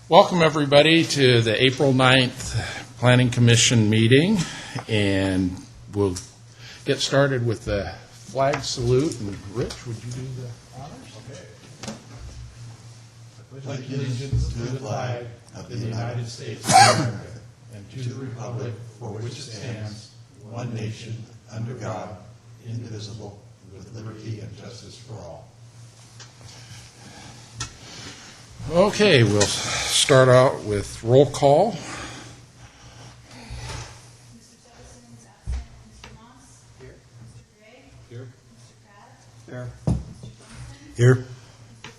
Welcome, everybody, to the April 9th Planning Commission meeting, and we'll get started with the flag salute. And Rich, would you do the honors? Okay. I pledge allegiance to the flag of the United States of America and to the republic for which it stands, one nation, under God, indivisible, with liberty and justice for all. Okay, we'll start out with roll call. Mr. Jefferson is absent. Mr. Moss? Here. Mr. Gray? Here. Mr. Pratt? Here. Mr. Johnson? Here. Mr.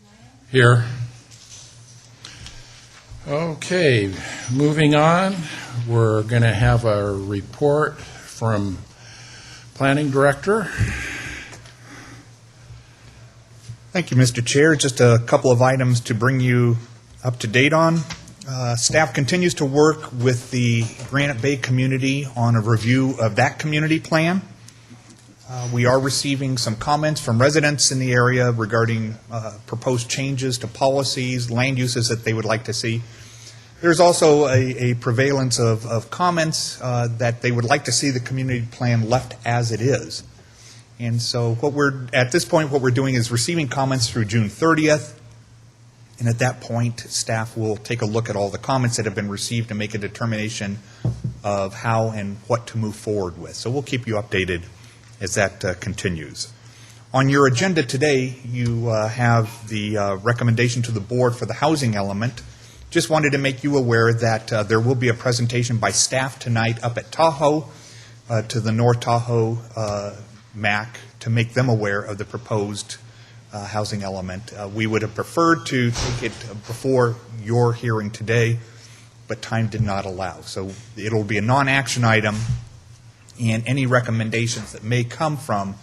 Brennan? Here. Mr. Denayo? Here. Okay, moving on, we're going to have a report from Planning Director. Thank you, Mr. Chair. Just a couple of items to bring you up to date on. Staff continues to work with the Granite Bay community on a review of that community plan. We are receiving some comments from residents in the area regarding proposed changes to policies, land uses that they would like to see. There's also a prevalence of comments that they would like to see the community plan left as it is. And so at this point, what we're doing is receiving comments through June 30th. And at that point, staff will take a look at all the comments that have been received and make a determination of how and what to move forward with. So we'll keep you updated as that continues. On your agenda today, you have the recommendation to the board for the housing element. Just wanted to make you aware that there will be a presentation by staff tonight up at Tahoe to the North Tahoe MAC to make them aware of the proposed housing element. We would have preferred to take it before your hearing today, but time did not allow. So it'll be a non-action item, and any recommendations that may come from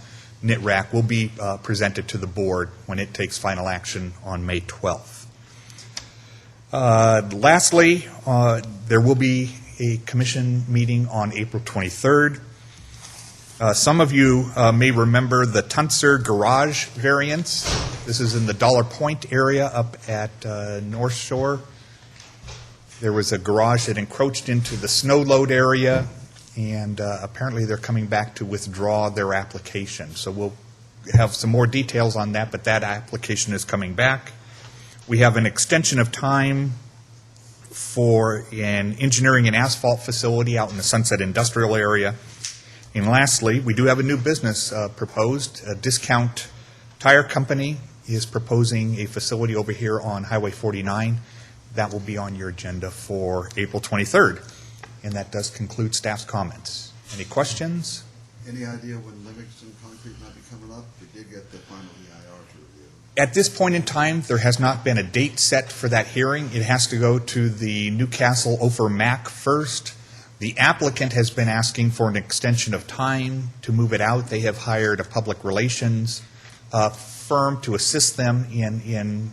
NITRAC will be presented to the board when it takes final action on May 12th. Lastly, there will be a commission meeting on April 23rd. Some of you may remember the Tunser Garage variance. This is in the Dollar Point area up at North Shore. There was a garage that encroached into the snow load area, and apparently they're coming back to withdraw their application. So we'll have some more details on that, but that application is coming back. We have an extension of time for an engineering and asphalt facility out in the Sunset Industrial area. And lastly, we do have a new business proposed. A Discount Tire Company is proposing a facility over here on Highway 49. That will be on your agenda for April 23rd. And that does conclude staff's comments. Any questions? Any idea when Livingston Concrete might be coming up? We did get the final EIR to review. At this point in time, there has not been a date set for that hearing. It has to go to the Newcastle Ophir MAC first. The applicant has been asking for an extension of time to move it out. They have hired a public relations firm to assist them in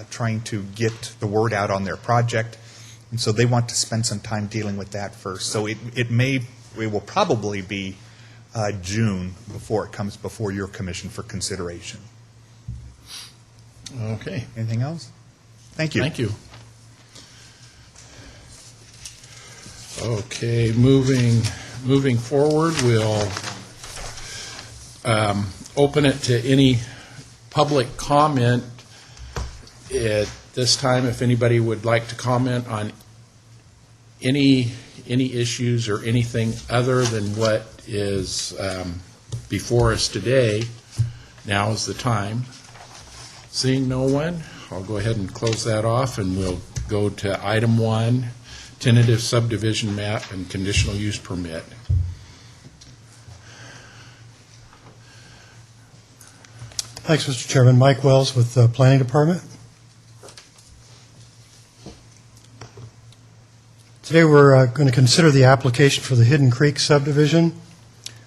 trying to get the word out on their project. And so they want to spend some time dealing with that first. So it will probably be June before it comes before your commission for consideration. Okay. Anything else? Thank you. Thank you. Okay, moving forward, we'll open it to any public comment at this time. If anybody would like to comment on any issues or anything other than what is before us today, now is the time. Seeing no one, I'll go ahead and close that off, and we'll go to item 1. Tentative subdivision map and conditional use permit. Thanks, Mr. Chairman. Mike Wells with the Planning Department. Today we're going to consider the application for the Hidden Creek subdivision,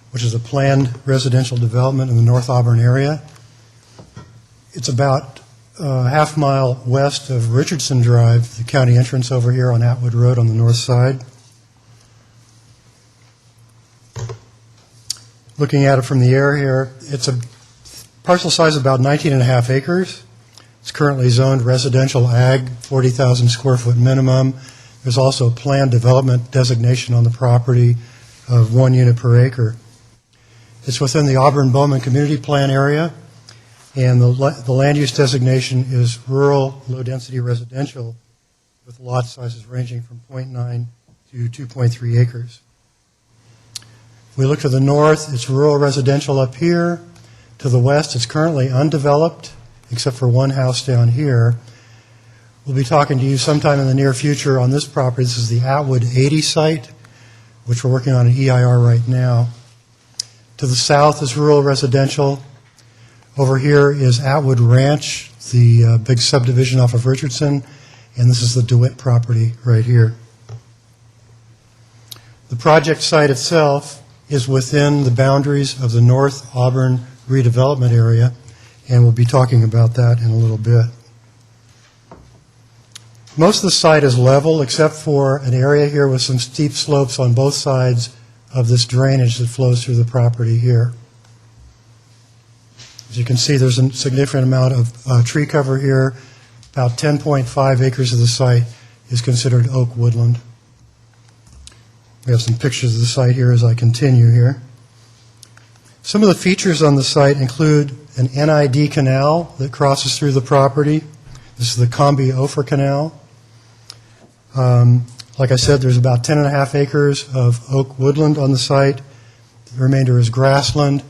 which is a planned residential development in the North Auburn area. It's about half mile west of Richardson Drive, the county entrance over here on Atwood Road on the north side. Looking at it from the air here, it's a parcel size of about 19.5 acres. It's currently zoned residential ag, 40,000 square foot minimum. There's also a planned development designation on the property of 1 unit per acre. It's within the Auburn-Bowman Community Plan area, and the land use designation is rural, low-density residential, with lot sizes ranging from 0.9 to 2.3 acres. If we look to the north, it's rural residential up here. To the west, it's currently undeveloped, except for one house down here. We'll be talking to you sometime in the near future on this property. This is the Atwood 80 site, which we're working on an EIR right now. To the south is rural residential. Over here is Atwood Ranch, the big subdivision off of Richardson, and this is the DeWitt property right here. The project site itself is within the boundaries of the North Auburn redevelopment area, and we'll be talking about that in a little bit. Most of the site is level, except for an area here with some steep slopes on both sides of this drainage that flows through the property here. As you can see, there's a significant amount of tree cover here. About 10.5 acres of the site is considered oak woodland. We have some pictures of the site here as I continue here. Some of the features on the site include an NID canal that crosses through the property. This is the Combi-Ophir Canal. Like I said, there's about 10.5 acres of oak woodland on the site. The remainder is grassland,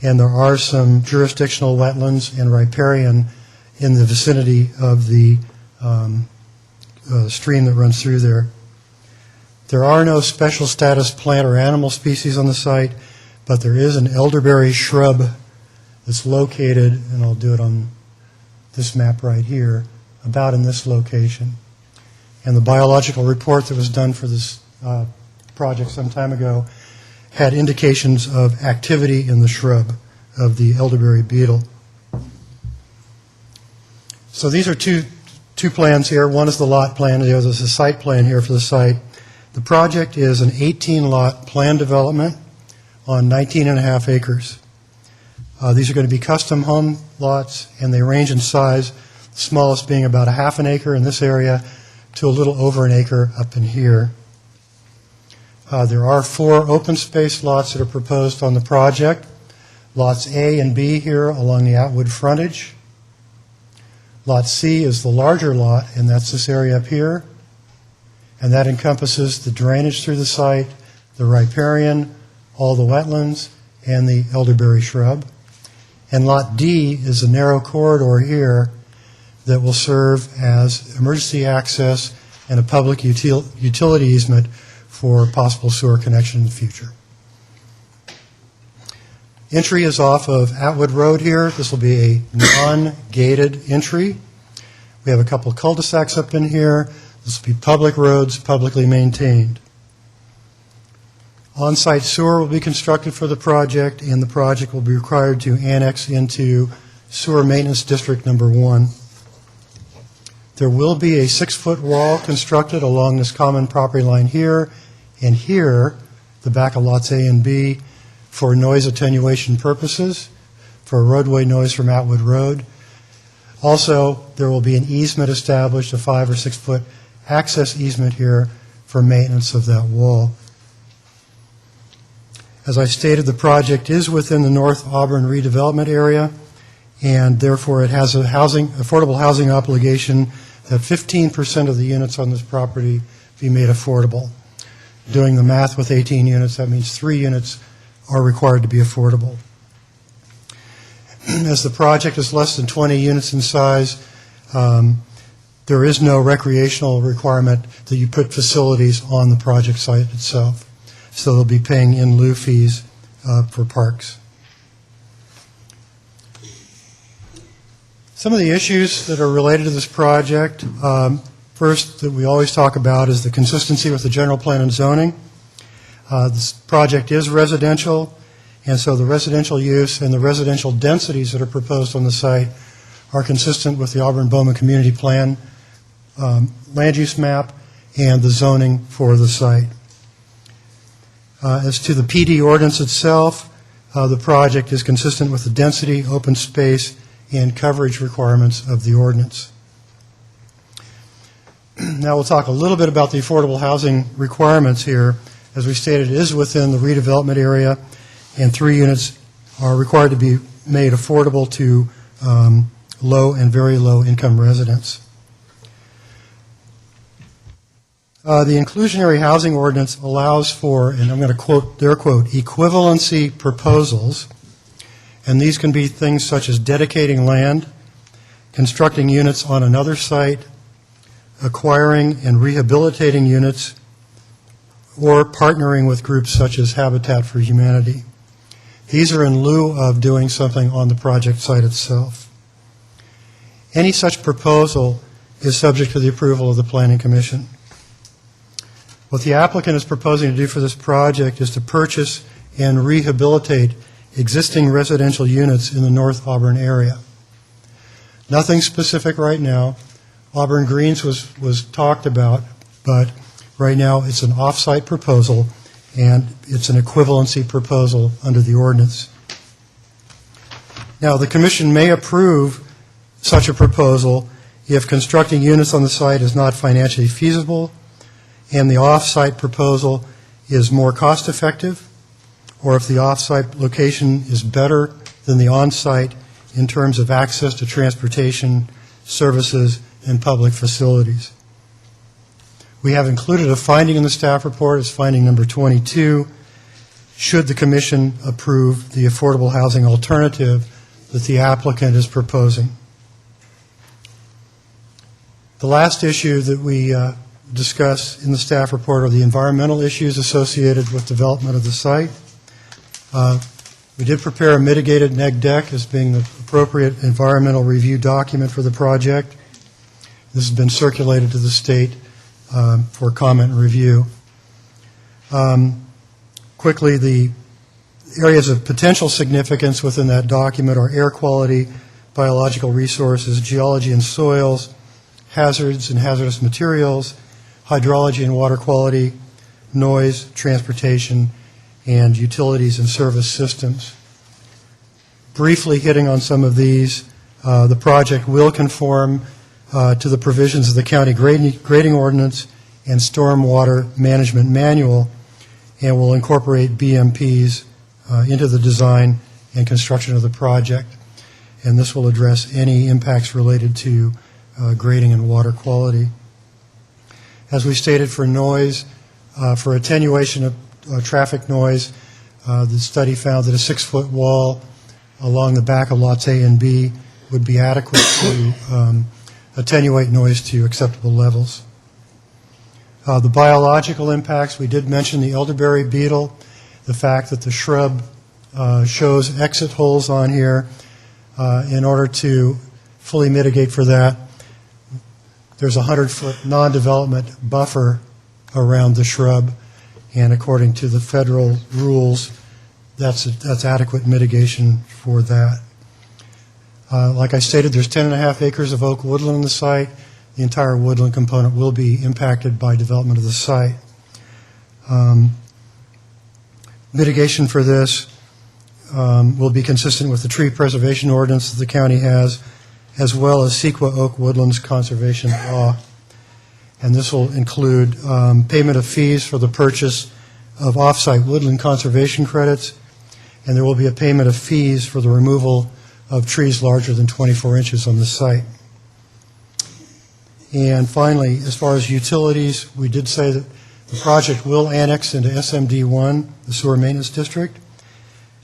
and there are some jurisdictional wetlands and riparian in the vicinity of the stream that runs through there. There are no special status plant or animal species on the site, but there is an elderberry shrub that's located, and I'll do it on this map right here, about in this location. And the biological report that was done for this project some time ago had indications of activity in the shrub of the elderberry beetle. So these are two plans here. One is the lot plan, the other is the site plan here for the site. The project is an 18-lot planned development on 19.5 acres. These are going to be custom home lots, and they range in size, the smallest being about 1/2 acre in this area to a little over 1 acre up in here. There are 4 open space lots that are proposed on the project. Lots A and B here along the Atwood frontage. Lot C is the larger lot, and that's this area up here. And that encompasses the drainage through the site, the riparian, all the wetlands, and the elderberry shrub. And Lot D is a narrow corridor here that will serve as emergency access and a public utility easement for possible sewer connection in the future. Entry is off of Atwood Road here. This will be a non-gated entry. We have a couple of cul-de-sacs up in here. This will be public roads, publicly maintained. On-site sewer will be constructed for the project, and the project will be required to annex into Sewer Maintenance District Number 1. There will be a 6-foot wall constructed along this common property line here and here, the back of lots A and B, for noise attenuation purposes, for roadway noise from Atwood Road. Also, there will be an easement established, a 5 or 6 foot access easement here for maintenance of that wall. As I stated, the project is within the North Auburn redevelopment area, and therefore it has a affordable housing obligation that 15% of the units on this property be made affordable. Doing the math with 18 units, that means 3 units are required to be affordable. As the project is less than 20 units in size, there is no recreational requirement that you put facilities on the project site itself. So they'll be paying in lieu fees for parks. Some of the issues that are related to this project, first that we always talk about is the consistency with the general plan and zoning. This project is residential, and so the residential use and the residential densities that are proposed on the site are consistent with the Auburn-Bowman Community Plan land use map and the zoning for the site. As to the PD ordinance itself, the project is consistent with the density, open space, and coverage requirements of the ordinance. Now we'll talk a little bit about the affordable housing requirements here. As we stated, it is within the redevelopment area, and 3 units are required to be made affordable to low and very low income residents. The inclusionary housing ordinance allows for, and I'm going to quote their quote, equivalency proposals, and these can be things such as dedicating land, constructing units on another site, acquiring and rehabilitating units, or partnering with groups such as Habitat for Humanity. These are in lieu of doing something on the project site itself. Any such proposal is subject to the approval of the Planning Commission. What the applicant is proposing to do for this project is to purchase and rehabilitate existing residential units in the North Auburn area. Nothing specific right now. Auburn Greens was talked about, but right now it's an off-site proposal, and it's an equivalency proposal under the ordinance. Now, the Commission may approve such a proposal if constructing units on the site is not financially feasible, and the off-site proposal is more cost-effective, or if the off-site location is better than the on-site in terms of access to transportation, services, and public facilities. We have included a finding in the staff report as finding number 22, should the Commission approve the affordable housing alternative that the applicant is proposing. The last issue that we discuss in the staff report are the environmental issues associated with development of the site. We did prepare a mitigated neg deck as being the appropriate environmental review document for the project. This has been circulated to the state for comment and review. Quickly, the areas of potential significance within that document are air quality, biological resources, geology and soils, hazards and hazardous materials, hydrology and water quality, noise, transportation, and utilities and service systems. Briefly hitting on some of these, the project will conform to the provisions of the county grading ordinance and stormwater management manual, and will incorporate BMPs into the design and construction of the project. And this will address any impacts related to grading and water quality. As we stated for noise, for attenuation of traffic noise, the study found that a 6-foot wall along the back of lots A and B would be adequate to attenuate noise to acceptable levels. The biological impacts, we did mention the elderberry beetle, the fact that the shrub shows exit holes on here. In order to fully mitigate for that, there's a 100-foot non-development buffer around the shrub, and according to the federal rules, that's adequate mitigation for that. Like I stated, there's 10.5 acres of oak woodland on the site. The entire woodland component will be impacted by development of the site. Mitigation for this will be consistent with the tree preservation ordinance that the county has, as well as Sequa Oak Woodlands Conservation Law. And this will include payment of fees for the purchase of off-site woodland conservation credits, and there will be a payment of fees for the removal of trees larger than 24 inches on the site. And finally, as far as utilities, we did say that the project will annex into SMD1, the sewer maintenance district.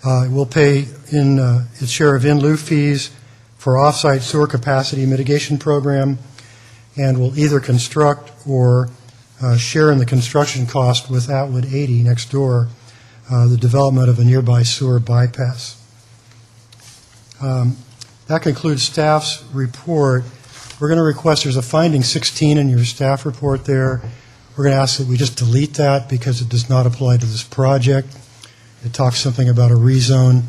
It will pay in its share of in lieu fees for off-site sewer capacity mitigation program, and will either construct or share in the construction cost with Atwood 80 next door, the development of a nearby sewer bypass. That concludes staff's report. We're going to request, there's a finding 16 in your staff report there. We're going to ask that we just delete that because it does not apply to this project. It talks something about a rezone.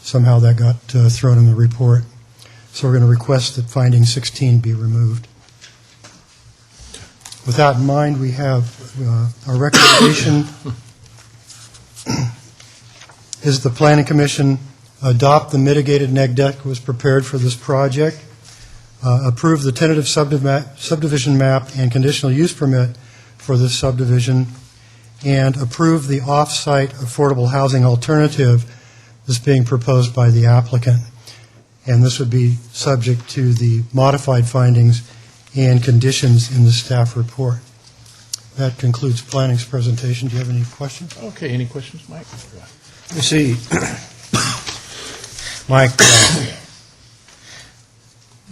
Somehow that got thrown in the report. So we're going to request that finding 16 be removed. With that in mind, we have our recommendation is the Planning Commission adopt the mitigated neg deck that was prepared for this project, approve the tentative subdivision map and conditional use permit for this subdivision, and approve the off-site affordable housing alternative that's being proposed by the applicant. And this would be subject to the modified findings and conditions in the staff report. That concludes planning's presentation. Do you have any questions? Okay, any questions, Mike? You see, Mike,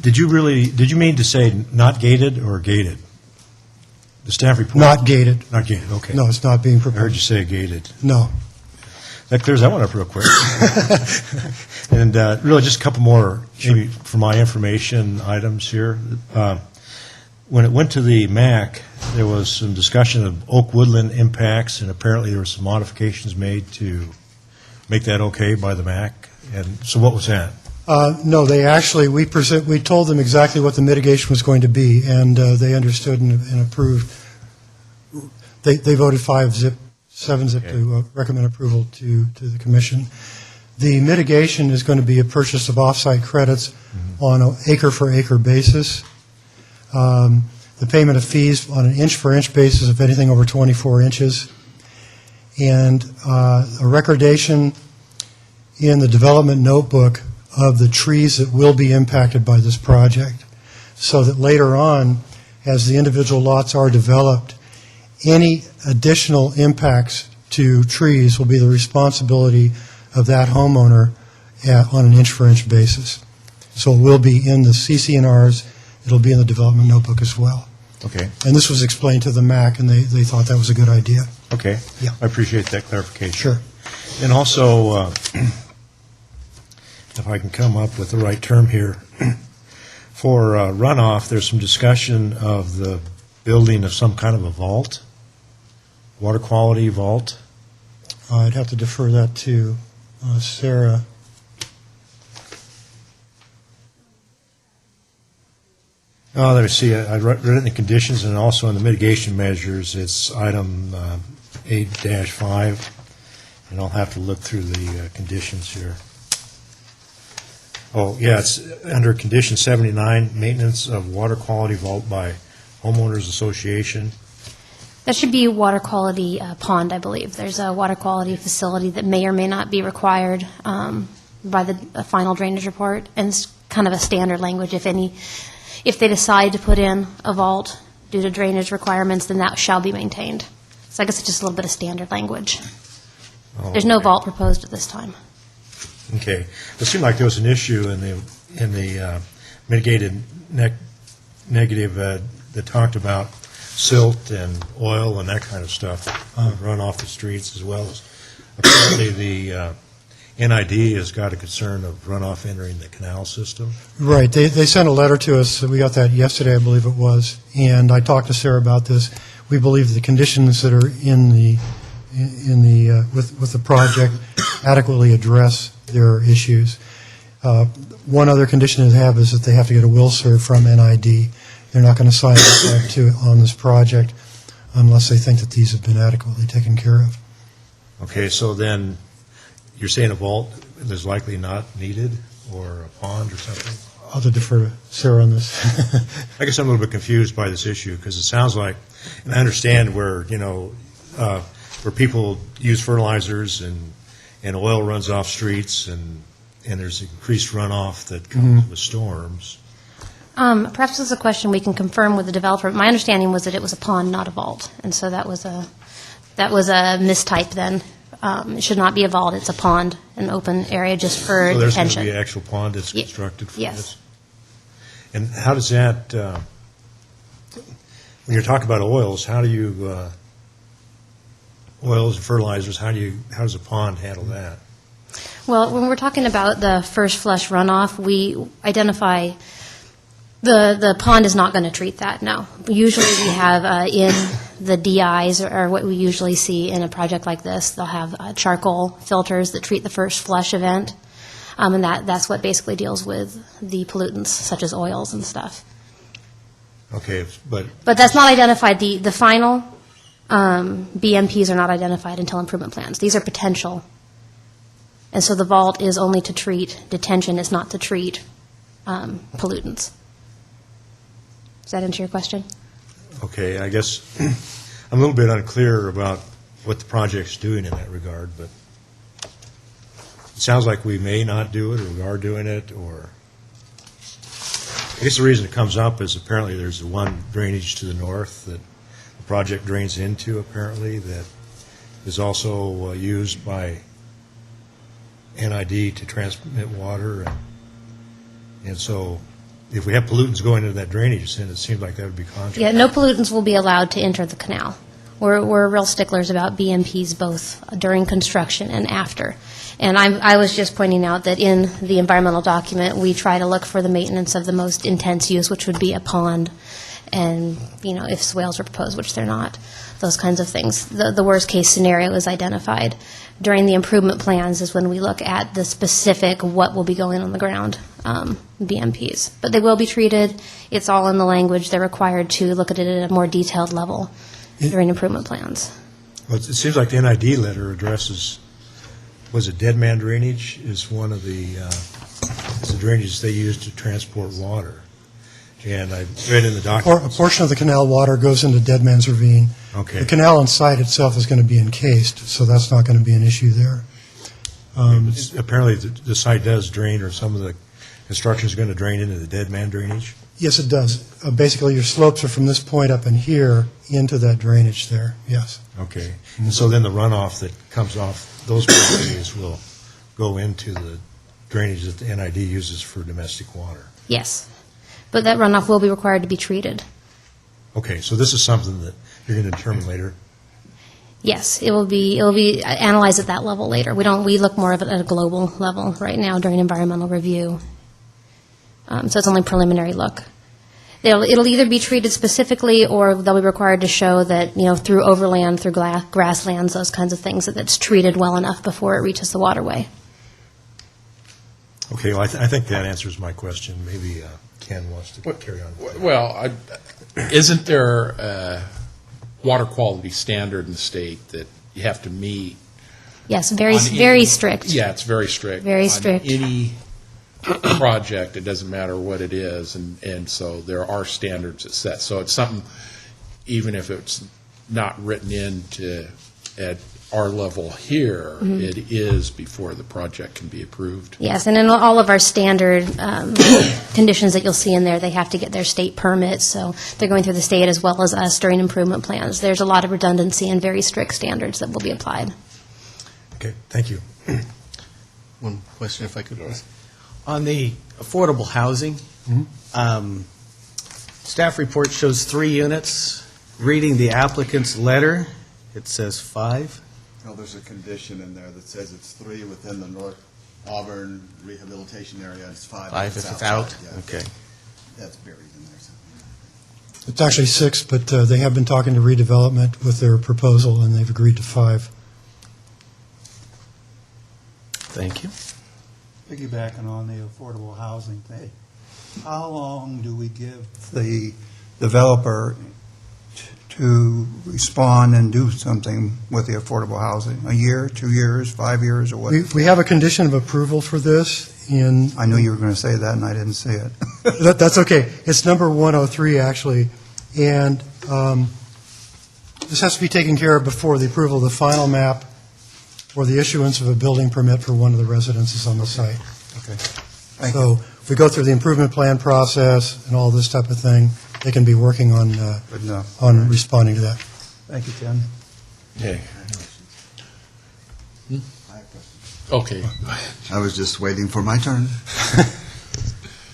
did you mean to say not gated or gated? The staff report? Not gated. Not gated, okay. No, it's not being I heard you proposed. say gated. No. That clears that one up real quick. And really, just a couple more, maybe for my information items here. When it went to the MAC, there was some discussion of oak woodland impacts, and apparently there were some modifications made to make that okay by the MAC. And so what was that? No, they actually, we told them exactly what the mitigation was going to be, and they understood and approved. They voted 7-0 to recommend approval to the commission. The mitigation is going to be a purchase of off-site credits on an acre-for-acre basis. The payment of fees on an inch-for-inch basis of anything over 24 inches, and a recordation in the development notebook of the trees that will be impacted by this project, so that later on, as the individual lots are developed, any additional impacts to trees will be the responsibility of that homeowner on an inch-for-inch basis. So it will be in the CC&Rs, it'll be in the development notebook as well. Okay. And this was explained to the MAC, and they thought that was a good idea. Okay. Yeah. I appreciate that clarification. Sure. And also, if I can come up with the right term here, for runoff, there's some discussion of the building of some kind of a vault, water quality vault. I'd have to defer that to Sarah. Oh, let me see, I read it in the conditions and also in the mitigation measures, it's item 8-5, and I'll have to look through the conditions here. Oh, yeah, it's under condition 79, maintenance of water quality vault by homeowners association. That should be water quality pond, I believe. There's a water quality facility that may or may not be required by the final drainage report, and it's kind of a standard language. If they decide to put in a vault due to drainage requirements, then that shall be maintained. So I guess it's just a little bit of standard language. Oh, There's no okay. vault proposed at this time. Okay. It seemed like there was an issue in the mitigated negative that talked about silt and oil and that kind of stuff run off the streets, as well as apparently the NID has got a concern of runoff entering the canal system. Right. They sent a letter to us. We got that yesterday, I believe it was. And I talked to Sarah about this. We believe the conditions that are with the project adequately address their issues. One other condition they have is that they have to get a will serve from NID. They're not going to sign up to on this project unless they think that these have been adequately taken care of. Okay, so then you're saying a vault is likely not needed, or a pond or something? I'll have to defer to Sarah on this. I guess I'm a little bit confused by this issue, because it sounds like, and I understand where, where people use fertilizers and oil runs off streets, and there's increased runoff that comes with storms. Perhaps this is a question we can confirm with the developer. My understanding was that it was a pond, not a vault, and so that was a mistype then. It should not be a vault, it's a pond, an open area just for So there's going to detention. be an actual pond that's Ye- constructed for yes. this? And how does that, when you're talking about oils, how do you, oils and fertilizers, how does a pond handle that? Well, when we're talking about the first flush runoff, we identify the pond is not going to treat that, no. Usually we have in the DIs, or what we usually see in a project like this, they'll have charcoal filters that treat the first flush event, and that's what basically deals with the pollutants, such as oils and stuff. Okay, but, But that's not identified, the final BMPs are not identified until improvement plans. These are potential And so the vault is only to treat detention, it's not to treat pollutants. Does that answer your question? Okay, I guess I'm a little bit unclear about what the project's doing in that regard, but it sounds like we may not do it, or we are doing it, or, I guess the reason it comes up is apparently there's the one drainage to the north that the project drains into, apparently, that is also used by NID to transmit water, and so if we have pollutants going into that drainage, then it seems like that would be contrary. Yeah, no pollutants will be allowed to enter the canal. We're real sticklers about BMPs both during construction and after. And I was just pointing out that in the environmental document, we try to look for the maintenance of the most intense use, which would be a pond, and, you know, if swales are proposed, which they're not, those kinds of things. The worst-case scenario is identified. During the improvement plans is when we look at the specific what will be going on the ground, BMPs. But they will be treated. It's all in the language. They're required to look at it at a more detailed level during improvement plans. Well, it seems like the NID letter addresses, was it dead man drainage is one of the, is the drainage they use to transport water. And I read in the A document. portion of the canal water goes into Dead Man's Ravine. Okay. The canal on site itself is going to be encased, so that's not going to be an issue there. Apparently, the site does drain, or some of the construction is going to drain into the dead man drainage? Yes, it does. Basically, your slopes are from this point up in here into that drainage there, yes. Okay. And so then the runoff that comes off those properties will go into the drainage that the NID uses for domestic water? Yes. But that runoff will be required to be treated. Okay, so this is something that you're going to determine later? Yes, it will be analyzed at that level later. We look more of it at a global level right now during environmental review. So it's only preliminary look. It'll either be treated specifically, or they'll be required to show that, you know, through overland, through grasslands, those kinds of things, that it's treated well enough before it reaches the waterway. Okay, well, I think that answers my question. Maybe Ken wants to carry on. Well, isn't there a water quality standard in the state that you have to meet? Yes, on very any- strict. Yeah, it's very strict. Very On strict. any project, it doesn't matter what it is, and so there are standards that set. So it's something, even if it's not written into at our level here, it is before the project can be approved. Yes, and in all of our standard conditions that you'll see in there, they have to get their state permits, so they're going through the state as well as us during improvement plans. There's a lot of redundancy and very strict standards that will be applied. Okay, thank you. One question, if I could, please. On the affordable housing, staff report shows 3 units. Reading the applicant's letter, it says 5. No, there's a condition in there that says it's 3 within the North Auburn rehabilitation area, and it's 5. 5 if it's out? Yeah. Okay. That's buried in there somewhere. It's actually 6, but they have been talking to redevelopment with their proposal, and they've agreed to 5. Thank you. Piggybacking on the affordable housing thing, how long do we give the developer to respond and do something with the affordable housing? A year, 2 years, 5 years, or what? We have a condition of approval for this in, I knew you were going to say that, and I didn't say it. that's okay. It's number 103, actually, and this has to be taken care of before the approval of the final map or the issuance of a building permit for one of the residences on the site. Okay. Thank you. So if we go through the improvement plan process and all this type of thing, they can be working on Good enough. responding to that. Thank you, Ken. Okay. I have questions. Okay. I was just waiting for my turn.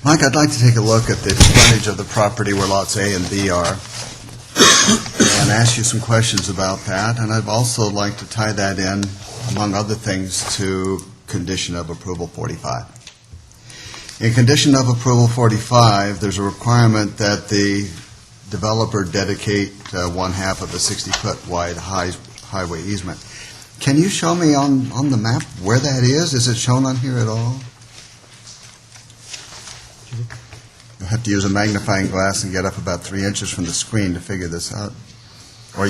Mike, I'd like to take a look at the frontage of the property where lots A and B are and ask you some questions about that. And I'd also like to tie that in, among other things, to condition of approval 45. In condition of approval 45, there's a requirement that the developer dedicate one half of a 60-foot wide highway easement. Can you show me on the map where that is? Is it shown on here at all? You'll have to use a magnifying glass and get up about 3 inches from the screen to figure this out. Or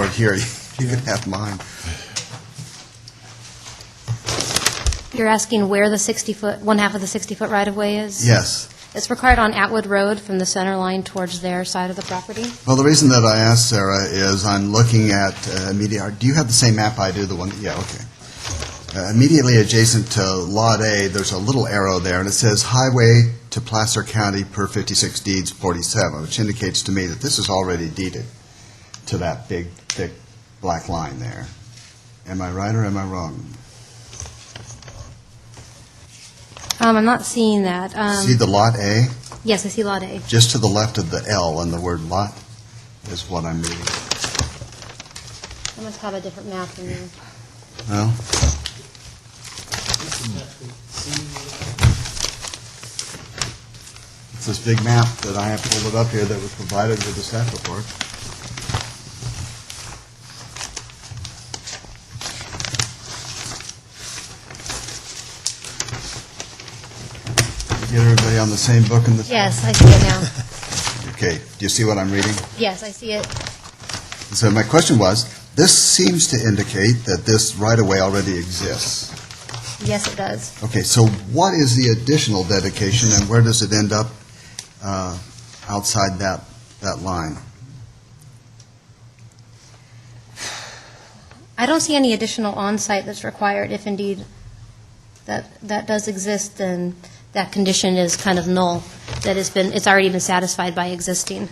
here, you can have mine. You're asking where the 60-foot, one half of the 60-foot right-of-way is? Yes. It's required on Atwood Road from the center line towards their side of the property. Well, the reason that I asked, Sarah, is I'm looking at do you have the same map I do, the one, yeah, okay. Immediately adjacent to Lot A, there's a little arrow there, and it says Highway to Placer County per 56 deeds 47, which indicates to me that this is already deeded to that big, thick, black line there. Am I right or am I wrong? I'm not seeing that. See the Lot A? Yes, I see Lot A. Just to the left of the L and the word lot is what I'm reading. I must have a different map than you. Well, it's this big map that I have pulled up here that was provided with the staff report. Get everybody on the same book in the... Yes, I see it now. Okay, do you see what I'm reading? Yes, I see it. So my question was, this seems to indicate that this right-of-way already exists. Yes, it does. Okay, so what is the additional dedication, and where does it end up outside that line? I don't see any additional on-site that's required. If indeed that does exist, then that condition is kind of null. It's already been satisfied by existing.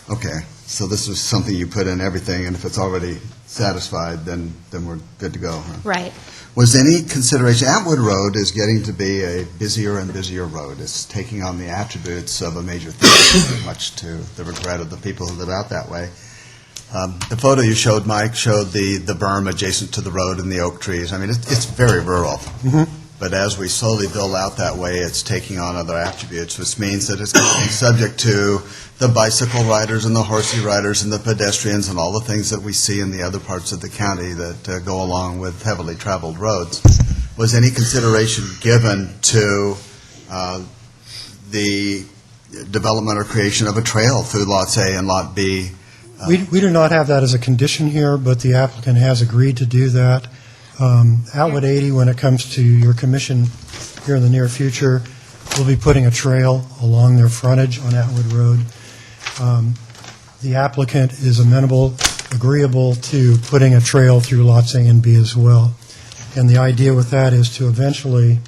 Okay, so this is something you put in everything, and if it's already satisfied, then we're good to go, huh? Right. Was any consideration, Atwood Road is getting to be a busier and busier road. It's taking on the attributes of a major thoroughfare, much to the regret of the people who live out that way. The photo you showed, Mike, showed the berm adjacent to the road and the oak trees. I mean, it's very rural. But as we slowly build out that way, it's taking on other attributes, which means that it's going to be subject to the bicycle riders and the horsey riders and the pedestrians and all the things that we see in the other parts of the county that go along with heavily traveled roads. Was any consideration given to the development or creation of a trail through Lots A and Lot B? We do not have that as a condition here, but the applicant has agreed to do that. Atwood 80, when it comes to your commission here in the near future, will be putting a trail along their frontage on Atwood Road. The applicant is agreeable to putting a trail through Lots A and B as well. And the idea with that is to eventually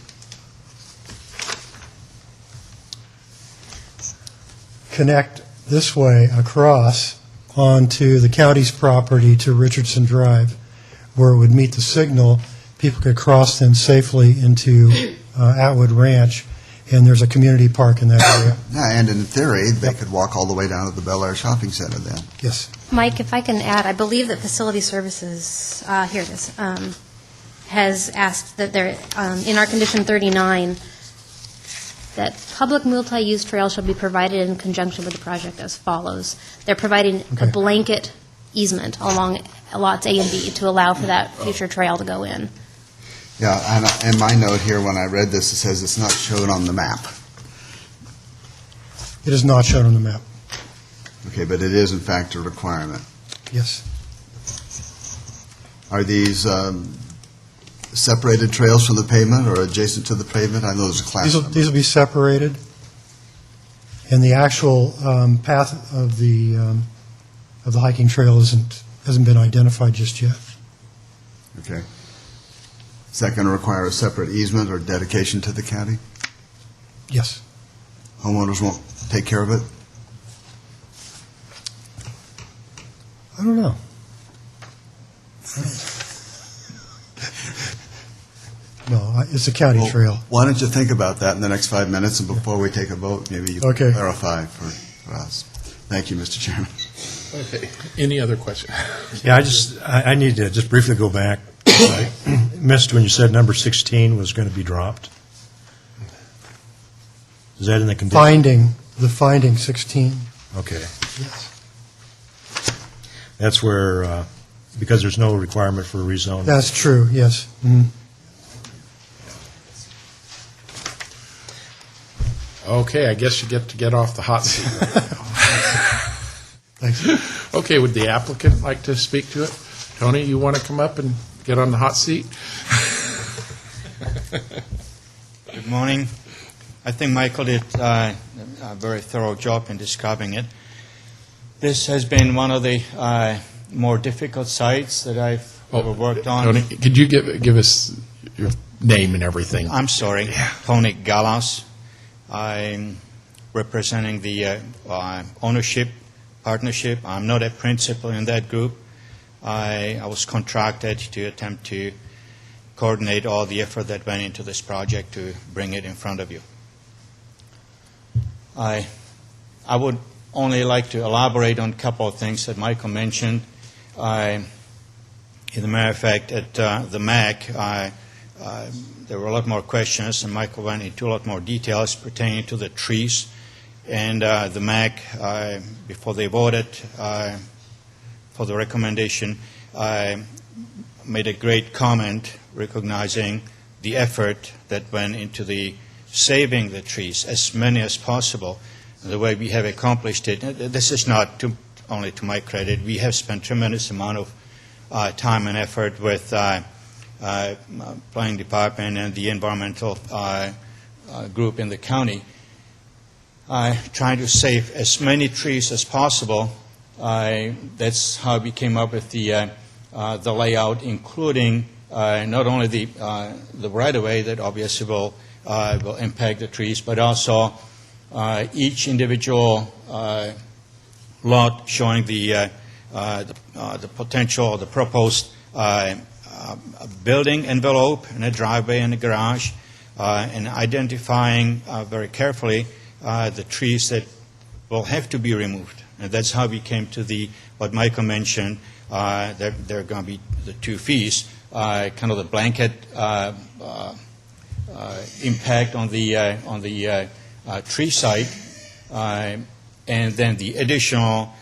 connect this way across onto the county's property to Richardson Drive, where it would meet the signal. People could cross then safely into Atwood Ranch, and there's a community park in that area. Yeah, and in theory, they could walk all the way down to the Bel Air Shopping Center then. Yes. Mike, if I can add, I believe that Facility Services, here it is, has asked that there, in our condition 39, that public multi-use trail shall be provided in conjunction with the project as follows. They're providing a Okay. blanket easement along Lots A and B to allow for that future trail to go in. Yeah, and my note here, when I read this, it says it's not shown on the map. It is not shown on the map. Okay, but it is in fact a requirement. Yes. Are these separated trails from the pavement or adjacent to the pavement? I know there's a class number. These will be separated, and the actual path of the hiking trail hasn't been identified just yet. Okay. Is that going to require a separate easement or dedication to the county? Yes. Homeowners won't take care of it? I don't know. No, it's a county Well, trail. Why don't you think about that in the next 5 minutes, and before we take a vote, maybe you can Okay. clarify for us. Thank you, Mr. Chairman. Okay, any other questions? Yeah, I need to just briefly go back. I missed when you said number 16 was going to be dropped. Is that in the condition? The finding 16. Okay. Yes. That's where, because there's no requirement for a rezone. That's true, yes. Mhm. Okay, I guess you get to get off the hot seat right now. Thanks. Okay, would the applicant like to speak to it? Tony, you want to come up and get on the hot seat? Good morning. I think Michael did a very thorough job in describing it. This has been one of the more difficult sites that I've ever worked on. Tony, could you give us your name and everything? I'm sorry, Tony Galas. I'm representing the ownership partnership. I'm not a principal in that group. I was contracted to attempt to coordinate all the effort that went into this project to bring it in front of you. I would only like to elaborate on a couple of things that Michael mentioned. As a matter of fact, at the MAC, there were a lot more questions, and Michael went into a lot more details pertaining to the trees. And the MAC, before they voted for the recommendation, made a great comment recognizing the effort that went into the saving the trees, as many as possible. And the way we have accomplished it, this is not only to my credit, we have spent tremendous amount of time and effort with planning department and the environmental group in the county, trying to save as many trees as possible. That's how we came up with the layout, including not only the right-of-way that obviously will impact the trees, but also each individual lot showing the potential or the proposed building envelope and a driveway and a garage, and identifying very carefully the trees that will have to be removed. And that's how we came to what Michael mentioned, that there are going to be the 2 fees, kind of the blanket impact on the tree site, and then the additional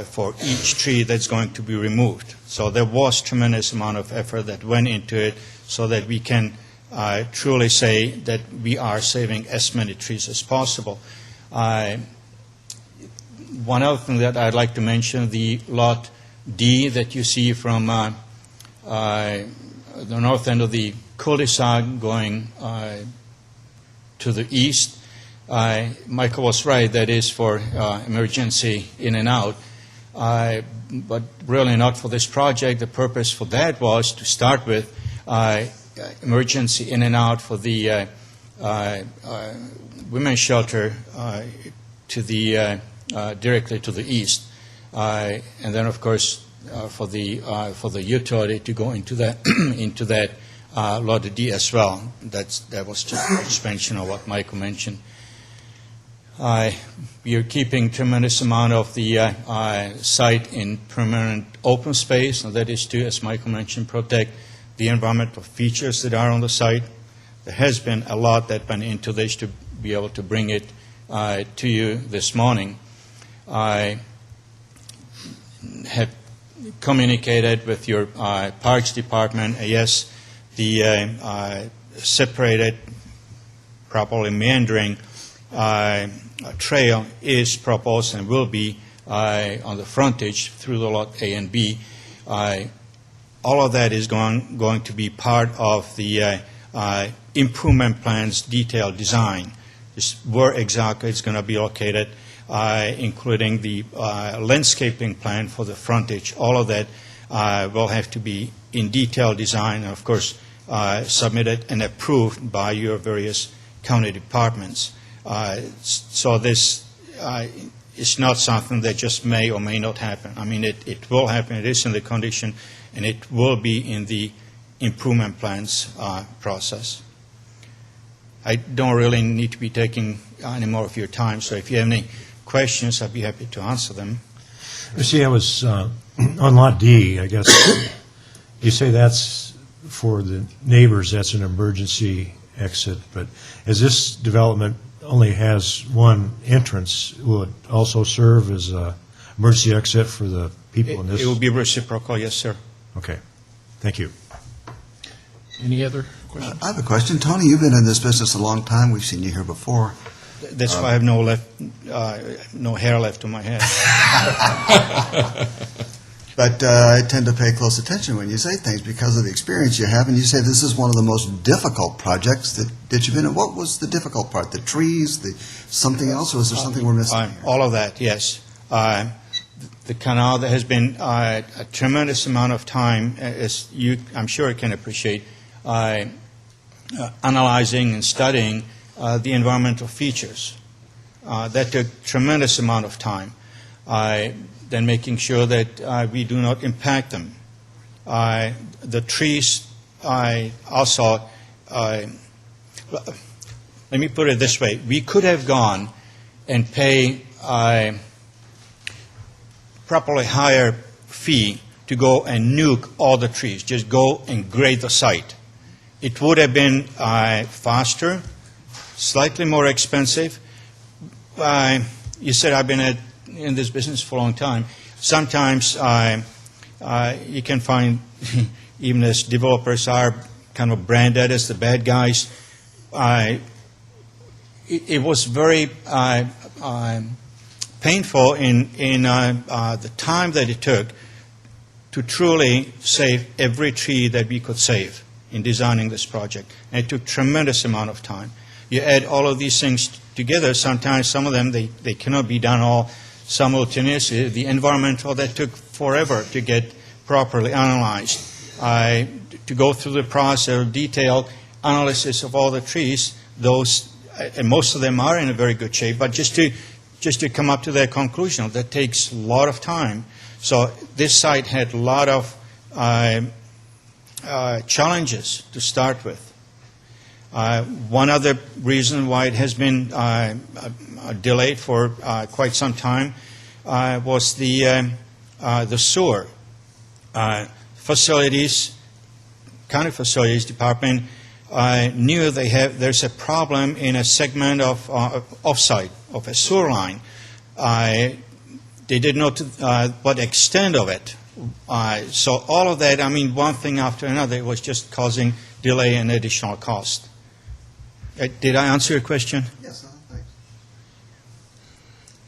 for each tree that's going to be removed. So there was tremendous amount of effort that went into it so that we can truly say that we are saving as many trees as possible. One other thing that I'd like to mention, the Lot D that you see from the north end of the cul-de-sac going to the east, Michael was right, that is for emergency in and out, but really not for this project. The purpose for that was to start with emergency in and out for the women's shelter to the directly to the east, and then of course for the utility to go into that into that Lot D as well. That was just an expansion of what Michael mentioned. We are keeping tremendous amount of the site in permanent open space, and that is to, as Michael mentioned, protect the environmental features that are on the site. There has been a lot that went into this to be able to bring it to you this morning. I have communicated with your Parks Department. Yes, the separated, properly meandering trail is proposed and will be on the frontage through the Lot A and B. All of that is going to be part of the improvement plan's detailed design. Just where exactly it's going to be located, including the landscaping plan for the frontage. All of that will have to be in detailed design and, of course, submitted and approved by your various county departments. So this is not something that just may or may not happen. I mean, it will happen. It is in the condition, and it will be in the improvement plans process. I don't really need to be taking any more of your time, so if you have any questions, I'd be happy to answer them. See, I was on Lot D, I guess. You say that's for the neighbors, that's an emergency exit, but as this development only has one entrance, will it also serve as an emergency exit for the people in this? It will be reciprocal, yes, sir. Okay. Thank you. Any other questions? I have a question. Tony, you've been in this business a long time. We've seen you here before. That's why I have no hair left on my head. But I tend to pay close attention when you say things because of the experience you have, and you say this is one of the most difficult projects that you've been in. What was the difficult part? The trees, the something else, or is there something we're missing here? All of that, yes. The canal, there has been a tremendous amount of time, as you, I'm sure, can appreciate, analyzing and studying the environmental features. That took tremendous amount of time. Then making sure that we do not impact them. The trees, also, let me put it this way. We could have gone and pay properly higher fee to go and nuke all the trees, just go and grade the site. It would have been faster, slightly more expensive. You said I've been in this business for a long time. Sometimes you can find, even as developers are kind of branded as the bad guys, it was very painful in the time that it took to truly save every tree that we could save in designing this project. And it took tremendous amount of time. You add all of these things together, sometimes some of them, they cannot be done all simultaneously. The environmental, that took forever to get properly analyzed. To go through the process of detailed analysis of all the trees, those, and most of them are in a very good shape, but just to come up to that conclusion, that takes a lot of time. So this site had a lot of challenges to start with. One other reason why it has been delayed for quite some time was the sewer facilities. County Facilities Department knew there's a problem in a segment of offsite of a sewer line. They didn't know what extent of it. So all of that, I mean, one thing after another, was just causing delay and additional cost. Did I answer your question? Yes, thanks.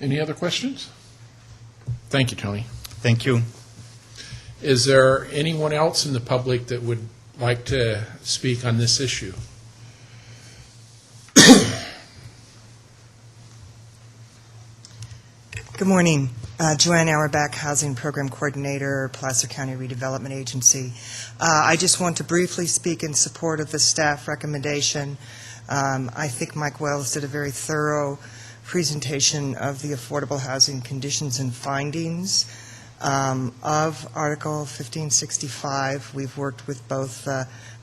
Any other questions? Thank you, Tony. Thank you. Is there anyone else in the public that would like to speak on this issue? Good morning. Joanne Auerbach, Housing Program Coordinator, Placer County Redevelopment Agency. I just want to briefly speak in support of the staff recommendation. I think Mike Wells did a very thorough presentation of the affordable housing conditions and findings of Article 1565. We've worked with both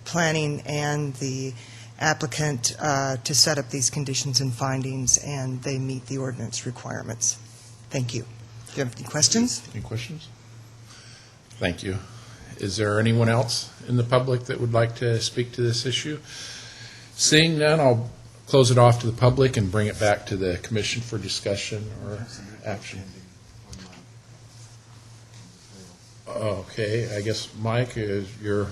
planning and the applicant to set up these conditions and findings, and they meet the ordinance requirements. Thank you. Do you have any questions? Any questions? Thank you. Is there anyone else in the public that would like to speak to this issue? Seeing none, I'll close it off to the public and bring it back to the commission for discussion or action. Okay, I guess, Mike, is your...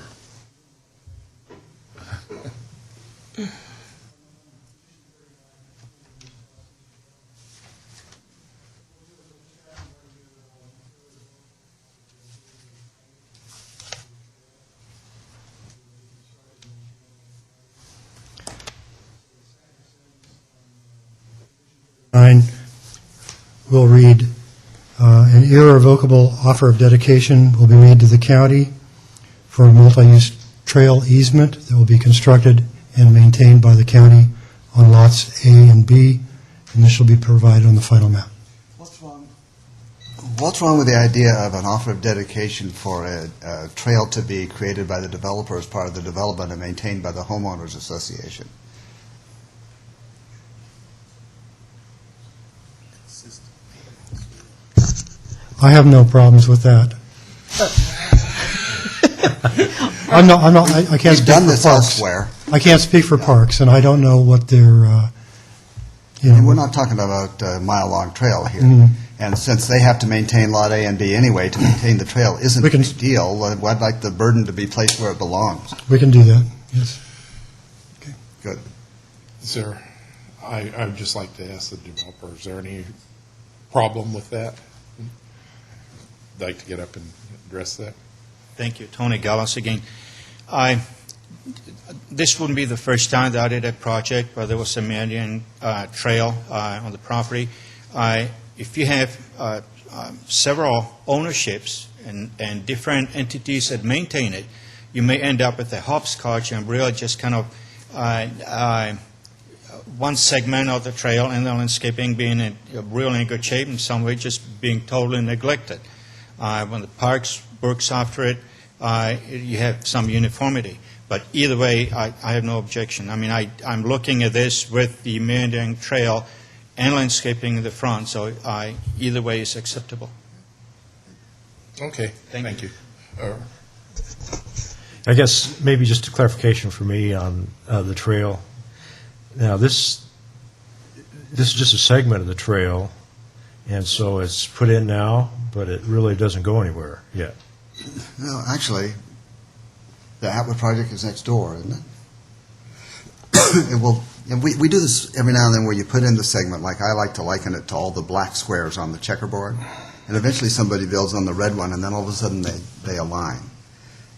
Will read, an irrevocable offer of dedication will be made to the county for a multi-use trail easement that will be constructed and maintained by the county on lots A and B, and this will be provided on the final map. What's wrong with the idea of an offer of dedication for a trail to be created by the developer as part of the development and maintained by the homeowners association? I have no problems with that. I can't We've speak done for this parks. elsewhere. I can't speak for parks, and I don't know what their, And we're not talking about a mile-long trail here. Mhm. And since they have to maintain Lot A and B anyway, to maintain the trail isn't We a can- big deal. I'd like the burden to be placed where it belongs. we can do that, yes. Good. Is there, I'd just like to ask the developer, is there any problem with that? like to get up and address that? Thank you. Tony Gallas again. This wouldn't be the first time that I did a project, but there was a Meandering trail on the property. If you have several ownerships and different entities that maintain it, you may end up with a hopscotch and really just kind of one segment of the trail and the landscaping being in really in good shape and some way just being totally neglected. When the parks works after it, you have some uniformity. But either way, I have no objection. I mean, I'm looking at this with the Meandering trail and landscaping in the front, so either way is acceptable. Okay, Thank thank you. I guess maybe just a clarification for me on the trail. Now, this is just a segment of the trail, and so it's put in now, but it really doesn't go anywhere yet. No, actually, the Atwood project is next door, isn't it? It will, and we do this every now and then where you put in the segment, like I like to liken it to all the black squares on the checkerboard, and eventually somebody builds on the red one, and then all of a sudden they align.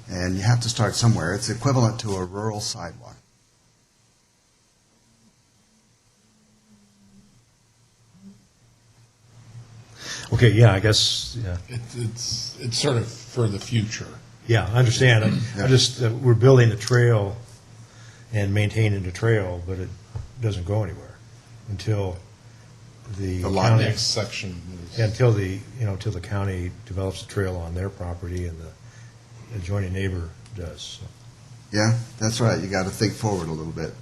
And you have to start somewhere. It's equivalent to a rural sidewalk. Okay, yeah, I guess, yeah. It's sort of for the future. Yeah, I understand. I just, we're building a trail and maintaining the trail, but it doesn't go anywhere until the The county, next section is. until the county develops a trail on their property and the adjoining neighbor does. So. Yeah, that's right. You got to think forward a little bit.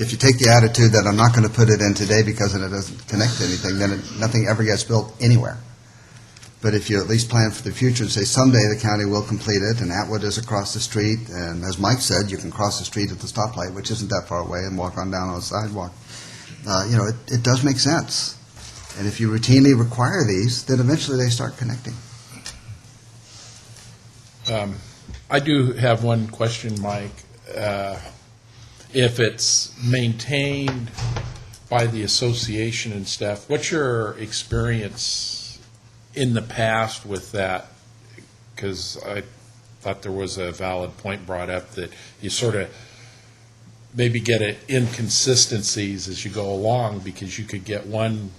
If you take the attitude that I'm not going to put it in today because it doesn't connect to anything, then nothing ever gets built anywhere. But if you at least plan for the future and say someday the county will complete it, and Atwood is across the street, and as Mike said, you can cross the street at the stoplight, which isn't that far away, and walk on down on the sidewalk. It does make sense. And if you routinely require these, then eventually they start connecting. I do have one question, Mike. If it's maintained by the association and stuff, what's your experience in the past with that? Because I thought there was a valid point brought up that you sort of maybe get inconsistencies as you go along, because you could get one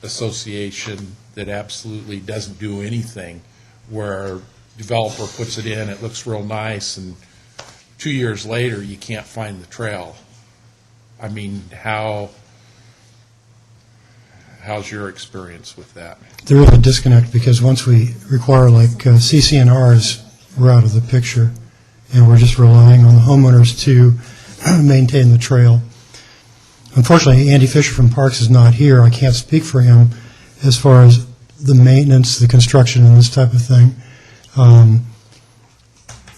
association that absolutely doesn't do anything, where developer puts it in, it looks real nice, and 2 years later, you can't find the trail. I mean, how's your experience with that? There is a disconnect, because once we require, like, CCNRs, we're out of the picture, and we're just relying on the homeowners to maintain the trail. Unfortunately, Andy Fisher from Parks is not here. I can't speak for him as far as the maintenance, the construction, and this type of thing.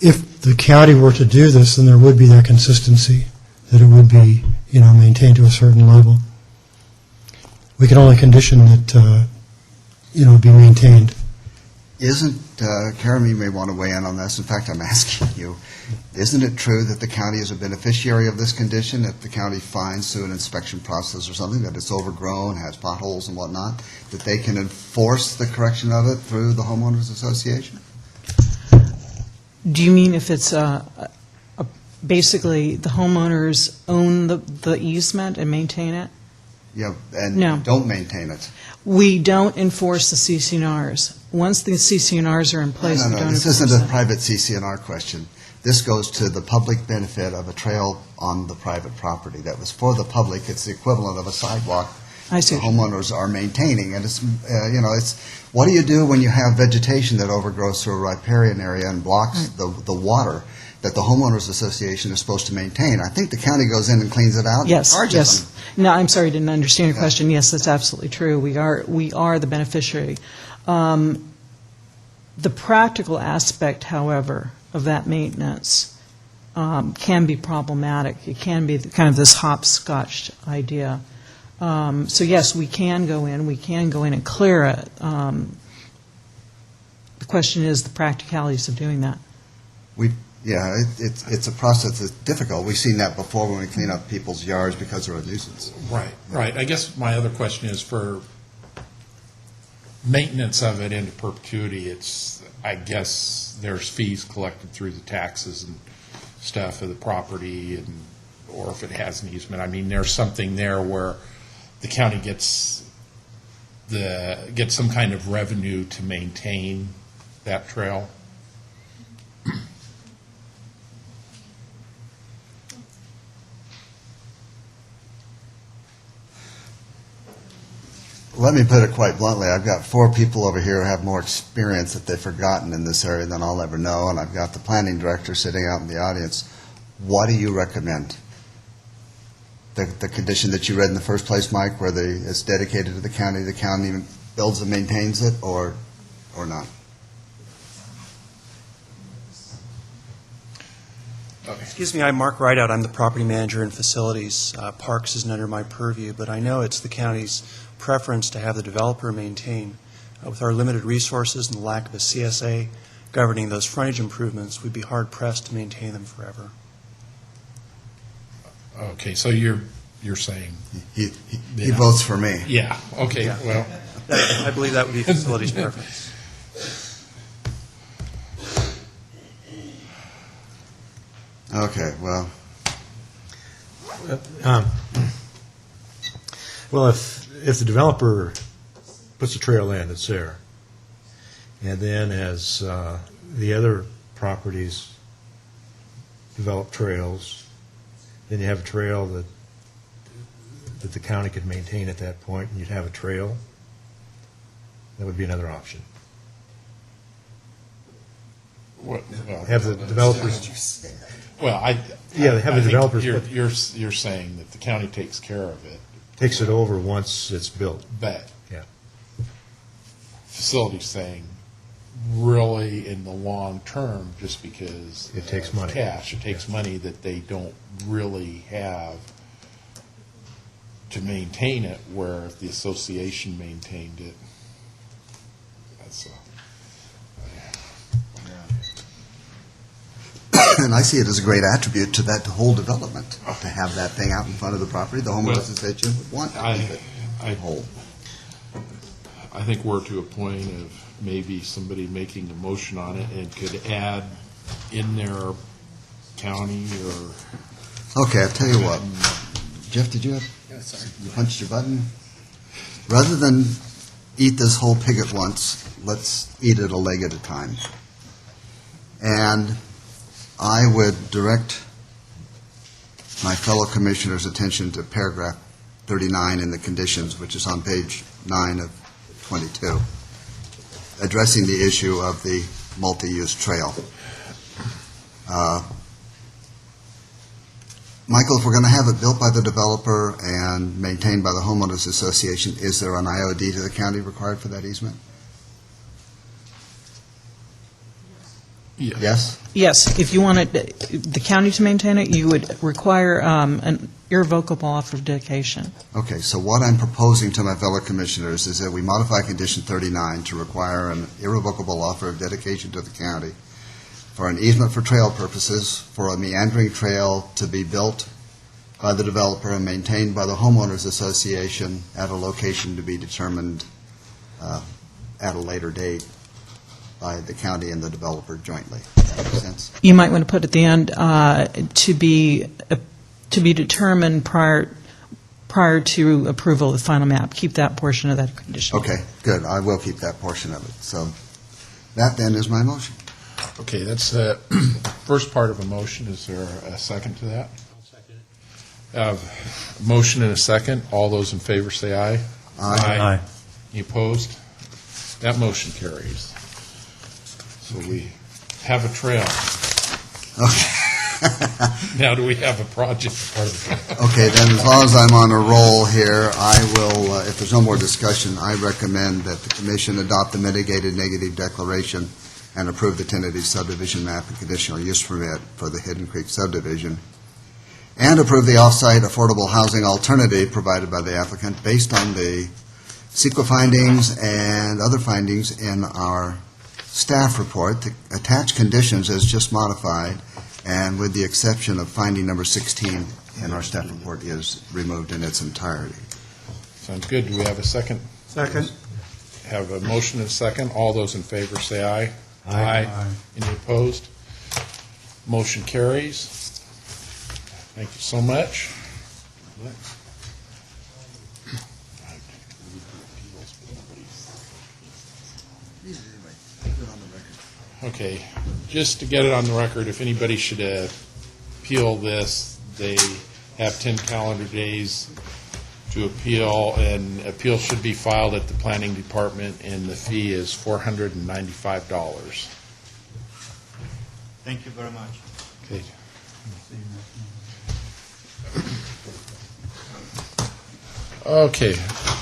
If the county were to do this, then there would be that consistency, that it would be, maintained to a certain level. We can only condition that, be maintained. Isn't, Karen, you may want to weigh in on this. In fact, I'm asking you, isn't it true that the county is a beneficiary of this condition? If the county finds through an inspection process or something that it's overgrown, has potholes and whatnot, that they can enforce the correction of it through the homeowners association? Do you mean if it's basically the homeowners own the easement and maintain it? Yeah, and No. don't maintain it. We don't enforce the CCNRs. Once the CCNRs are in place, we No, don't this enforce isn't a them. private CCNR question. This goes to the public benefit of a trail on the private property. That was for the public. It's the equivalent of a sidewalk I see. the homeowners are maintaining. And it's, it's, what do you do when you have vegetation that overgrows through a riparian area and blocks the water that the homeowners association is supposed to maintain? I think the county goes in and cleans it out and Yes, charges yes. them. No, I'm sorry, I didn't understand your Yeah. question. Yes, that's absolutely true. We are the beneficiary. The practical aspect, however, of that maintenance can be problematic. It can be kind of this hopscotch idea. So yes, we can go in and clear it. The question is the practicalities of doing that. Yeah, it's a process that's difficult. We've seen that before when we clean up people's yards because they're a nuisance. Right. I guess my other question is for maintenance of it into perpetuity, it's, I guess, there's fees collected through the taxes and stuff of the property, and, or if it has an easement. I mean, there's something there where the county gets some kind of revenue to maintain that trail. Let me put it quite bluntly. I've got 4 people over here who have more experience that they've forgotten in this area than I'll ever know, and I've got the planning director sitting out in the audience. What do you recommend? The condition that you read in the first place, Mike, where it's dedicated to the county builds and maintains it, or not? Excuse me, I'm Mark Rideout. I'm the property manager in facilities. Parks isn't under my purview, but I know it's the county's preference to have the developer maintain. With our limited resources and the lack of a CSA governing those frontage improvements, we'd be hard-pressed to maintain them forever. Okay, so you're saying, He votes for me. yeah, okay, Yeah. well, I believe that would be facilities' preference. Okay, well, Well, if the developer puts a trail in, it's there, and then as the other properties develop trails, then you have a trail that the county could maintain at that point, and you'd have a trail, that would be another option. well, Have the developers, well, Yeah, they have I the think developers You're saying that the county takes care of it, takes it over once it's built. but Yeah. facility's saying, really, in the long term, just because It takes of money. cash, it takes money that they don't really have to maintain it, where if the association maintained it, that's and I see it as a great attribute to that whole development, to have that thing out in front of the property. The homeowners association would want to keep it whole. I think we're to a point of maybe somebody making a motion on it and could add in their county or. Okay, I'll tell you what. Jeff, did you have? Yeah, sorry. You punched your button? Rather than eat this whole pig at once, let's eat it a leg at a time. And I would direct my fellow commissioners' attention to paragraph 39 in the conditions, which is on page 9 of 22, addressing the issue of the multi-use trail. Michael, if we're going to have it built by the developer and maintained by the homeowners association, is there an IOD to the county required for that easement? Yes? Yes, if you wanted the county to maintain it, you would require an irrevocable offer of dedication. Okay, so what I'm proposing to my fellow commissioners is that we modify condition 39 to require an irrevocable offer of dedication to the county for an easement for trail purposes, for a meandering trail to be built by the developer and maintained by the homeowners association at a location to be determined at a later date by the county and the developer jointly. Does that make sense? You might want to put at the end to be determined prior to approval of the final map. Keep that portion of that condition. Okay, good. I will keep that portion of it. So that then is my motion. Okay, that's the first part of a motion. Is there a second to that? I'll second it. Motion and a second. All those in favor say aye. Aye. Any opposed? That motion carries. So we have a trail. Okay. Now do we have a project? Okay, then as long as I'm on a roll here, I will, if there's no more discussion, I recommend that the commission adopt the mitigated negative declaration and approve the tentative subdivision map and conditional use permit for the Hidden Creek subdivision, and approve the off-site affordable housing alternative provided by the applicant based on the CEQA findings and other findings in our staff report. The attached conditions as just modified, and with the exception of finding number 16 in our staff report, is removed in its entirety. Sounds good. Do we have a second? Second. have a motion and a second. All those in favor say aye. Aye. Any opposed? Motion carries. Thank you so much. Okay, just to get it on the record, if anybody should appeal this, they have 10 calendar days to appeal, and appeal should be filed at the planning department, and the fee is $495. Thank you very much. Okay. Okay,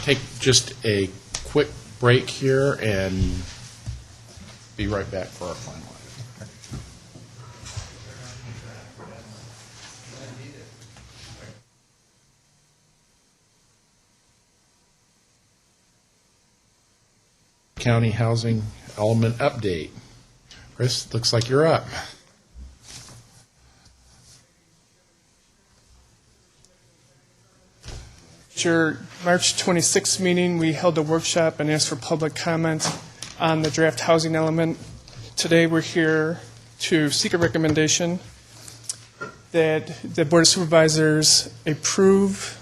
take just a quick break here and be right back for our final item. County Housing Element Update. Chris, looks like you're up. At your March 26th meeting, we held a workshop and asked for public comment on the draft housing element. Today, we're here to seek a recommendation that the Board of Supervisors approve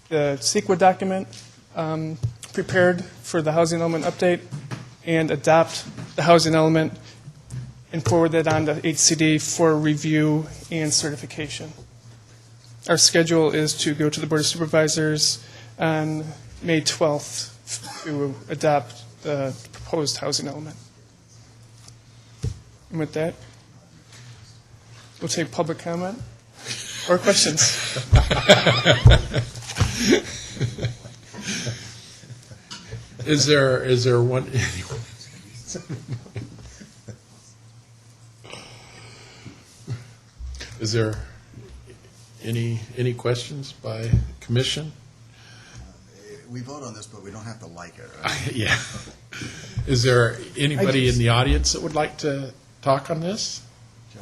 the CEQA document prepared for the housing element update and adopt the housing element and forward that on to HCD for review and certification. Our schedule is to go to the Board of Supervisors on May 12th to adopt the proposed housing element. And with that, we'll take public comment or questions. Is there one? Is there any questions by commission? We vote on this, but we don't have to like it, right? Yeah. Is there anybody in the audience that would like to talk on this?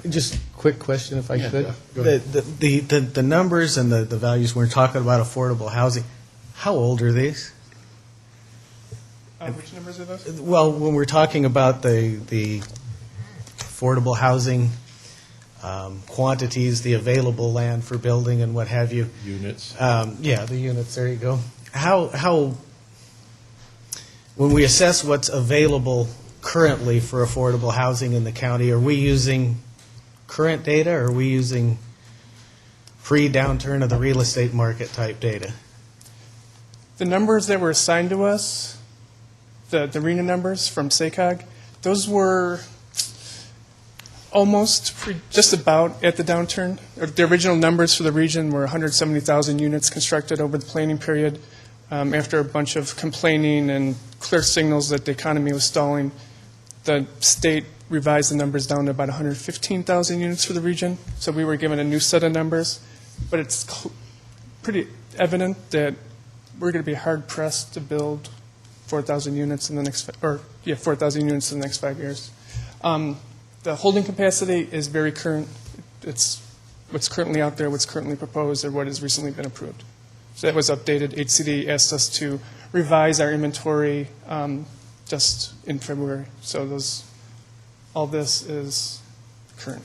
Just quick question, if I Yeah, could. go ahead. The numbers and the values, when we're talking about affordable housing, how old are these? Which numbers are those? Well, when we're talking about the affordable housing quantities, the available land for building and what have you. Units. Yeah, the units, there you go. How, when we assess what's available currently for affordable housing in the county, are we using current data, or are we using pre-downturn of the real estate market type data? The numbers that were assigned to us, the RENA numbers from SACOG, those were almost just about at the downturn. The original numbers for the region were 170,000 units constructed over the planning period. After a bunch of complaining and clear signals that the economy was stalling, the state revised the numbers down to about 115,000 units for the region. So we were given a new set of numbers. But it's pretty evident that we're going to be hard pressed to build 4,000 units in the next, 4,000 units in the next 5 years. The holding capacity is very current. It's what's currently out there, what's currently proposed, or what has recently been approved. So that was updated. HCD asked us to revise our inventory just in February. So all this is current.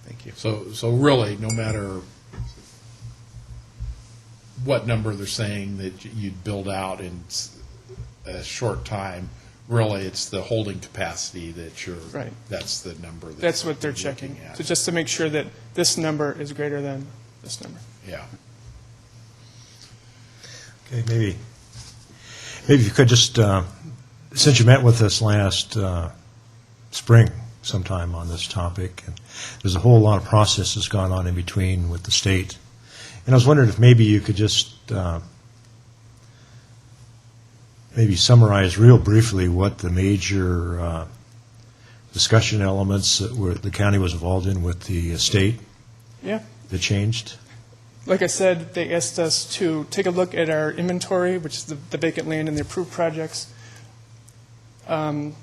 Thank you. So really, no matter what number they're saying that you'd build out in a short time, really, it's the holding capacity that Right. that's the number. That's what they're you're checking. looking at. So just to make sure that this number is greater than this number. Yeah. Okay, maybe you could just, since you met with us last spring sometime on this topic, and there's a whole lot of processes gone on in between with the state, and I was wondering if maybe you could just maybe summarize real briefly what the major discussion elements that the county was involved in with the state Yeah. that changed. Like I said, they asked us to take a look at our inventory, which is the vacant land and the approved projects. When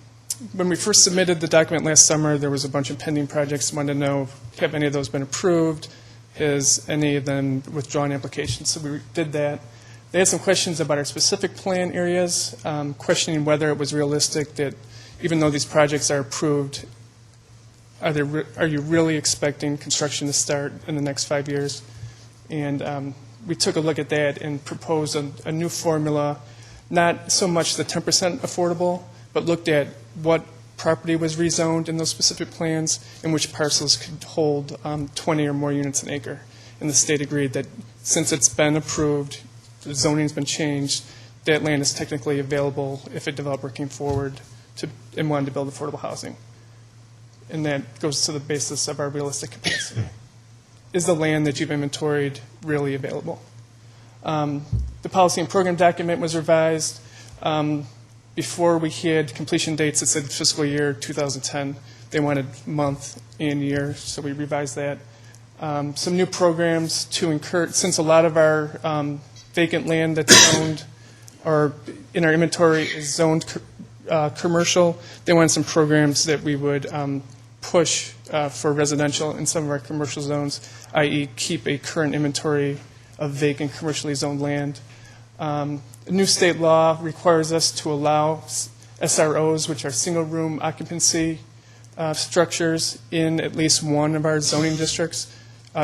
we first submitted the document last summer, there was a bunch of pending projects. Wanted to know, have any of those been approved? Has any of them withdrawn applications? So we did that. They had some questions about our specific plan areas, questioning whether it was realistic that even though these projects are approved, are you really expecting construction to start in the next 5 years? And we took a look at that and proposed a new formula, not so much the 10% affordable, but looked at what property was rezoned in those specific plans and which parcels could hold 20 or more units an acre. And the state agreed that since it's been approved, the zoning's been changed, that land is technically available if a developer came forward and wanted to build affordable housing. And that goes to the basis of our realistic capacity. Is the land that you've inventoried really available? The policy and program document was revised. Before we had completion dates, it said fiscal year 2010. They wanted month and year, so we revised that. Some new programs to encourage, since a lot of our vacant land that's zoned or in our inventory is zoned commercial, they wanted some programs that we would push for residential in some of our commercial zones, i.e. keep a current inventory of vacant commercially zoned land. New state law requires us to allow SROs, which are single-room occupancy structures, in at least one of our zoning districts.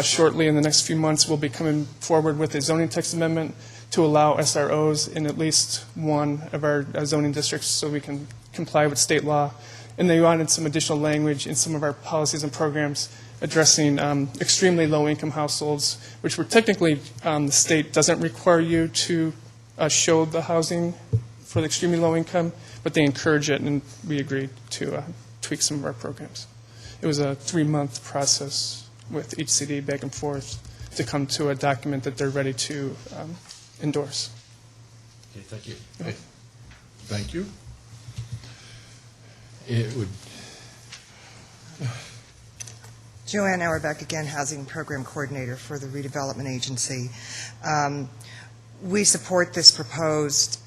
Shortly, in the next few months, we'll be coming forward with a zoning text amendment to allow SROs in at least one of our zoning districts so we can comply with state law. And they wanted some additional language in some of our policies and programs addressing extremely low-income households, which were technically, the state doesn't require you to show the housing for the extremely low income, but they encourage it, and we agreed to tweak some of our programs. It was a 3-month process with each CD back and forth to come to a document that they're ready to endorse. Okay, thank you. Okay. Thank you. It would. Joanne Auerbach, again, Housing Program Coordinator for the Redevelopment Agency. We support this proposed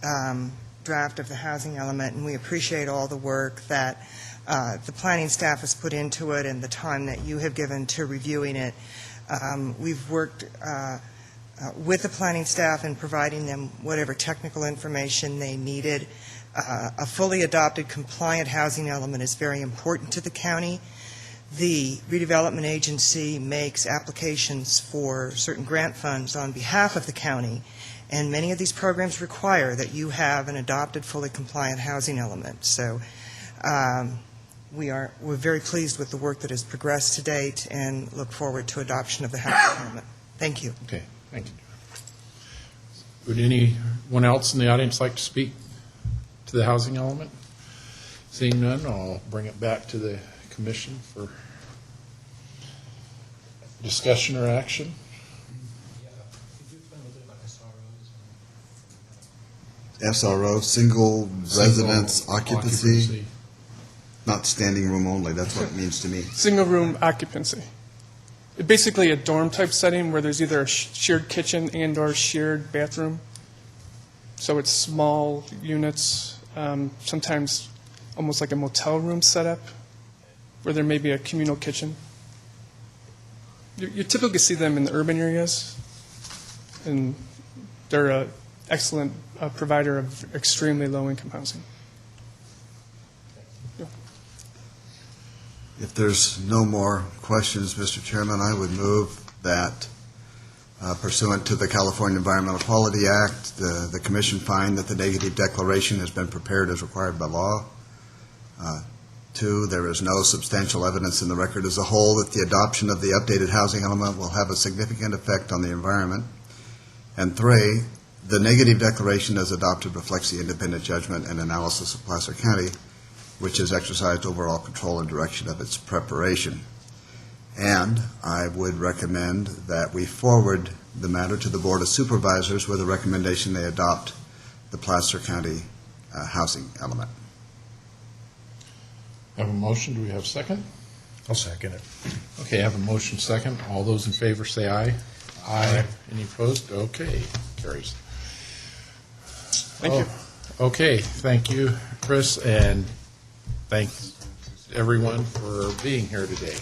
draft of the housing element, and we appreciate all the work that the planning staff has put into it and the time that you have given to reviewing it. We've worked with the planning staff in providing them whatever technical information they needed. A fully adopted compliant housing element is very important to the county. The redevelopment agency makes applications for certain grant funds on behalf of the county, and many of these programs require that you have an adopted fully compliant housing element. So we're very pleased with the work that has progressed to date and look forward to adoption of the housing element. Thank you. Okay, thank you. Would anyone else in the audience like to speak to the housing element? Seeing none, I'll bring it back to the commission for discussion or action. SRO, single residence occupancy, not standing room only, that's what it means to me. Single-room occupancy. Basically a dorm-type setting where there's either a shared kitchen and/or shared bathroom. So it's small units, sometimes almost like a motel room setup, where there may be a communal kitchen. You typically see them in the urban areas, and they're an excellent provider of extremely low-income housing. If there's no more questions, Mr. Chairman, I would move that pursuant to the California Environmental Quality Act, the commission find that the negative declaration has been prepared as required by law. 2, there is no substantial evidence in the record as a whole that the adoption of the updated housing element will have a significant effect on the environment. And 3, the negative declaration as adopted reflects the independent judgment and analysis of Placer County, which has exercised overall control and direction of its preparation. And I would recommend that we forward the matter to the Board of Supervisors with a recommendation they adopt the Placer County housing element. Have a motion, do we have a second? I'll second it. Okay, I have a motion second. All those in favor say aye. Aye. Any opposed? Okay, carries. Thank you. Okay, thank you, Chris, and thanks everyone for being here today.